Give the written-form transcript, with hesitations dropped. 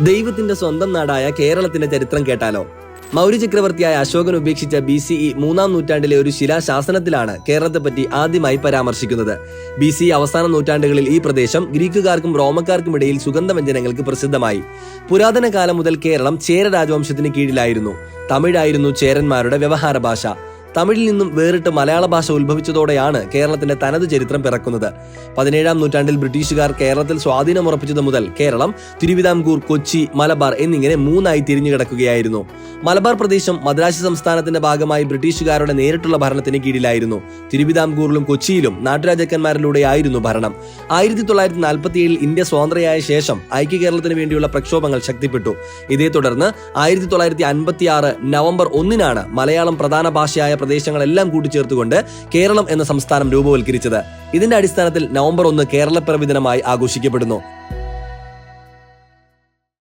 ദൈവത്തിന്റെ സ്വന്തം നാടായ കേരളത്തിന്റെ ചരിത്രം കേട്ടാലോ? മൗര്യ ചക്രവർത്തിയായ അശോകൻ ഉപേക്ഷിച്ച BCE 3-ാം നൂറ്റാണ്ടിലെ ഒരു ശിലാശാസനത്തിലാണ് കേരളത്തെപ്പറ്റി ആദ്യമായി പരാമർശിക്കുന്നത്. BCE അവസാന നൂറ്റാണ്ടുകളിൽ ഈ പ്രദേശം ഗ്രീക്കുകാർക്കും റോമക്കാർക്കും ഇടയിൽ സുഗന്ധവ്യഞ്ജനങ്ങൾക്ക് പ്രസിദ്ധമായി. പുരാതന കാലം മുതൽ കേരളം ചേര രാജവംശത്തിന് കീഴിലായിരുന്നു. തമിഴായിരുന്നു ചേരന്മാരുടെ വ്യവഹാര ഭാഷ. തമിഴിൽ നിന്നും വേറിട്ട് മലയാള ഭാഷ ഉത്ഭവിച്ചതോടെയാണ് കേരളത്തിന്റെ തനത് ചരിത്രം പിറക്കുന്നത്. 17-ാം നൂറ്റാണ്ടിൽ ബ്രിട്ടീഷുകാർ കേരളത്തിൽ സ്വാധീനമുറപ്പിച്ചത് മുതൽ കേരളം തിരുവിതാംകൂർ, കൊച്ചി, മലബാർ എന്നിങ്ങനെ മൂന്നായി തിരിഞ്ഞു കിടക്കുകയായിരുന്നു. മലബാർ പ്രദേശം മദ്രാശി സംസ്ഥാനത്തിന്റെ ഭാഗമായി ബ്രിട്ടീഷുകാരുടെ നേരിട്ടുള്ള ഭരണത്തിന് കീഴിലായിരുന്നു. തിരുവിതാംകൂറിലും കൊച്ചിയിലും നാട്ടുരാജാക്കന്മാരിലൂടെയായിരുന്നു ഭരണം. 1947 ഇന്ത്യ സ്വതന്ത്രയായ ശേഷം ഐക്യ കേരളത്തിന് വേണ്ടിയുള്ള പ്രക്ഷോഭങ്ങൾ ശക്തിപ്പെട്ടു. ഇതേ തുടർന്ന് 1956 നവംബർ 1-നാണ് മലയാളം പ്രധാന ഭാഷയായ പ്രദേശങ്ങളെല്ലാം കൂട്ടിച്ചേർത്തുകൊണ്ട് കേരളം എന്ന സംസ്ഥാനം രൂപവൽക്കരിച്ചത്. ഇതിന്റെ അടിസ്ഥാനത്തിൽ നവംബർ 1 കേരളപ്പിറവി ദിനമായി ആഘോഷിക്കപ്പെടുന്നു.